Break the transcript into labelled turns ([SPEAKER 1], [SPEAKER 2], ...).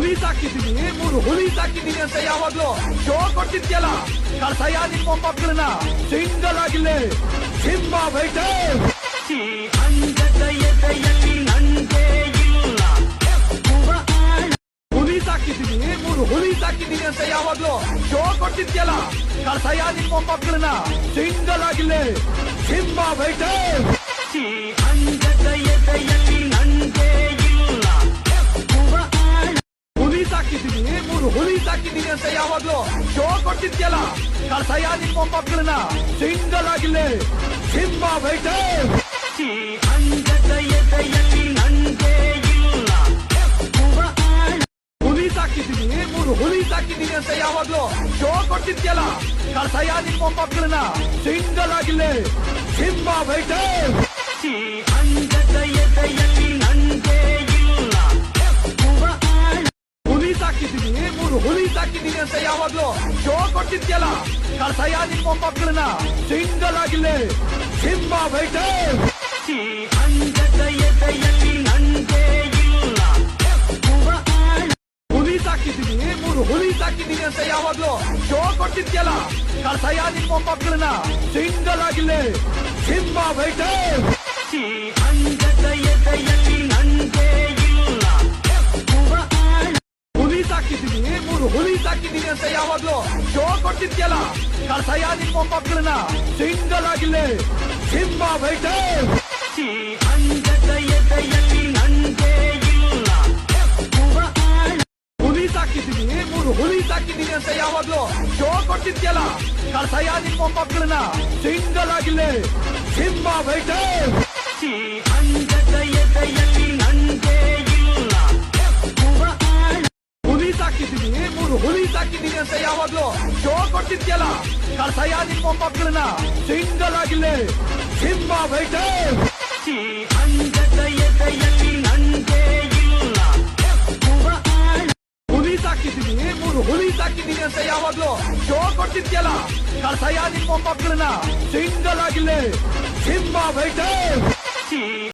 [SPEAKER 1] ಹುಲಿ ಸಾಕಿದ್ದೀನಿ 3 ಹುಲಿ ಸಾಕಿದ್ದೀನಿ ಅಂತ ಯಾವಾಗ್ಲೂ ಶೋ ಕೊಟ್ಟಿದ್ಯಲ್ಲ, ಕಳ್ಸಯ್ಯ ನಿಮ್ಮ ಮಕ್ಕಳನ್ನ ಸಿಂಗಲ್ ಆಗಿಲ್ಲ ಸಿಂಹ ಬೈಟೆ.
[SPEAKER 2] ಈ ಅಂಗದ ಎದೆಯಲ್ಲಿ ನಂಗೆ ಇಲ್ಲ
[SPEAKER 1] ಹುಲಿ ಸಾಕಿದ್ದೀನಿ 3 ಹುಲಿ ಸಾಕಿದ್ದೀನಿ ಅಂತ ಯಾವಾಗ್ಲೂ ಶೋ ಕೊಟ್ಟಿದ್ಯಲ್ಲ, ಕಳ್ಸಯ್ಯ ನಿಮ್ಮ ಮಕ್ಕಳನ್ನ ಸಿಂಗಲ್ ಆಗಿಲ್ಲ ಸಿಂಹ ಬೈಟೆ.
[SPEAKER 2] ಈ ಅಂಗದ ಎದೆಯಲ್ಲಿ ನಂಗೆ ಇಲ್ಲ
[SPEAKER 1] ಹುಲಿ ಸಾಕಿದ್ದೀನಿ 3 ಹುಲಿ ಸಾಕಿದ್ದೀನಿ ಅಂತ ಯಾವಾಗ್ಲೂ ಶೋ ಕೊಟ್ಟಿದ್ಯಲ್ಲ, ಕಳ್ಸಯ್ಯ ನಿಮ್ಮ ಮಕ್ಕಳನ್ನ ಸಿಂಗಲ್ ಆಗಿಲ್ಲ ಸಿಂಹ ಬೈಟೆ.
[SPEAKER 2] ಈ ಅಂಗದ ಎದೆಯಲ್ಲಿ ನಂಗೆ ಇಲ್ಲ
[SPEAKER 1] ಹುಲಿ ಸಾಕಿದ್ದೀನಿ 3 ಹುಲಿ ಸಾಕಿದ್ದೀನಿ ಅಂತ ಯಾವಾಗ್ಲೂ ಶೋ ಕೊಟ್ಟಿದ್ಯಲ್ಲ, ಕಳ್ಸಯ್ಯ ನಿಮ್ಮ ಮಕ್ಕಳನ್ನ ಸಿಂಗಲ್ ಆಗಿಲ್ಲ ಸಿಂಹ ಬೈಟೆ.
[SPEAKER 2] ಈ ಅಂಗದ ಎದೆಯಲ್ಲಿ ನಂಗೆ ಇಲ್ಲ
[SPEAKER 1] ಹುಲಿ ಸಾಕಿದ್ದೀನಿ 3 ಹುಲಿ ಸಾಕಿದ್ದೀನಿ ಅಂತ ಯಾವಾಗ್ಲೂ ಶೋ ಕೊಟ್ಟಿದ್ಯಲ್ಲ, ಕಳ್ಸಯ್ಯ ನಿಮ್ಮ ಮಕ್ಕಳನ್ನ ಸಿಂಗಲ್ ಆಗಿಲ್ಲ ಸಿಂಹ ಬೈಟೆ.
[SPEAKER 2] ಈ ಅಂಗದ ಎದೆಯಲ್ಲಿ ನಂಗೆ ಇಲ್ಲ
[SPEAKER 1] ಹುಲಿ ಸಾಕಿದ್ದೀನಿ 3 ಹುಲಿ ಸಾಕಿದ್ದೀನಿ ಅಂತ ಯಾವಾಗ್ಲೂ ಶೋ ಕೊಟ್ಟಿದ್ಯಲ್ಲ, ಕಳ್ಸಯ್ಯ ನಿಮ್ಮ ಮಕ್ಕಳನ್ನ ಸಿಂಗಲ್ ಆಗಿಲ್ಲ ಸಿಂಹ ಬೈಟೆ.
[SPEAKER 2] ಈ ಅಂಗದ ಎದೆಯಲ್ಲಿ ನಂಗೆ ಇಲ್ಲ
[SPEAKER 1] ಹುಲಿ ಸಾಕಿದ್ದೀನಿ 3 ಹುಲಿ ಸಾಕಿದ್ದೀನಿ ಅಂತ ಯಾವಾಗ್ಲೂ ಶೋ ಕೊಟ್ಟಿದ್ಯಲ್ಲ, ಕಳ್ಸಯ್ಯ ನಿಮ್ಮ ಮಕ್ಕಳನ್ನ ಸಿಂಗಲ್ ಆಗಿಲ್ಲ ಸಿಂಹ ಬೈಟೆ.
[SPEAKER 2] ಈ ಅಂಗದ ಎದೆಯಲ್ಲಿ ನಂಗೆ ಇಲ್ಲ
[SPEAKER 1] ಹುಲಿ ಸಾಕಿದ್ದೀನಿ 3 ಹುಲಿ ಸಾಕಿದ್ದೀನಿ ಅಂತ ಯಾವಾಗ್ಲೂ ಶೋ ಕೊಟ್ಟಿದ್ಯಲ್ಲ, ಕಳ್ಸಯ್ಯ ನಿಮ್ಮ ಮಕ್ಕಳನ್ನ ಸಿಂಗಲ್ ಆಗಿಲ್ಲ ಸಿಂಹ ಬೈಟೆ.
[SPEAKER 2] ಈ ಅಂಗದ ಎದೆಯಲ್ಲಿ ನಂಗೆ ಇಲ್ಲ
[SPEAKER 1] ಹುಲಿ ಸಾಕಿದ್ದೀನಿ 3 ಹುಲಿ ಸಾಕಿದ್ದೀನಿ ಅಂತ ಯಾವಾಗ್ಲೂ ಶೋ ಕೊಟ್ಟಿದ್ಯಲ್ಲ, ಕಳ್ಸಯ್ಯ ನಿಮ್ಮ ಮಕ್ಕಳನ್ನ ಸಿಂಗಲ್ ಆಗಿಲ್ಲ ಸಿಂಹ ಬೈಟೆ.
[SPEAKER 2] ಈ ಅಂಗದ ಎದೆಯಲ್ಲಿ ನಂಗೆ ಇಲ್ಲ
[SPEAKER 1] ಹುಲಿ ಸಾಕಿದ್ದೀನಿ 3 ಹುಲಿ ಸಾಕಿದ್ದೀನಿ ಅಂತ ಯಾವಾಗ್ಲೂ ಶೋ ಕೊಟ್ಟಿದ್ಯಲ್ಲ, ಕಳ್ಸಯ್ಯ ನಿಮ್ಮ ಮಕ್ಕಳನ್ನ ಸಿಂಗಲ್ ಆಗಿಲ್ಲ ಸಿಂಹ ಬೈಟೆ.
[SPEAKER 2] ಈ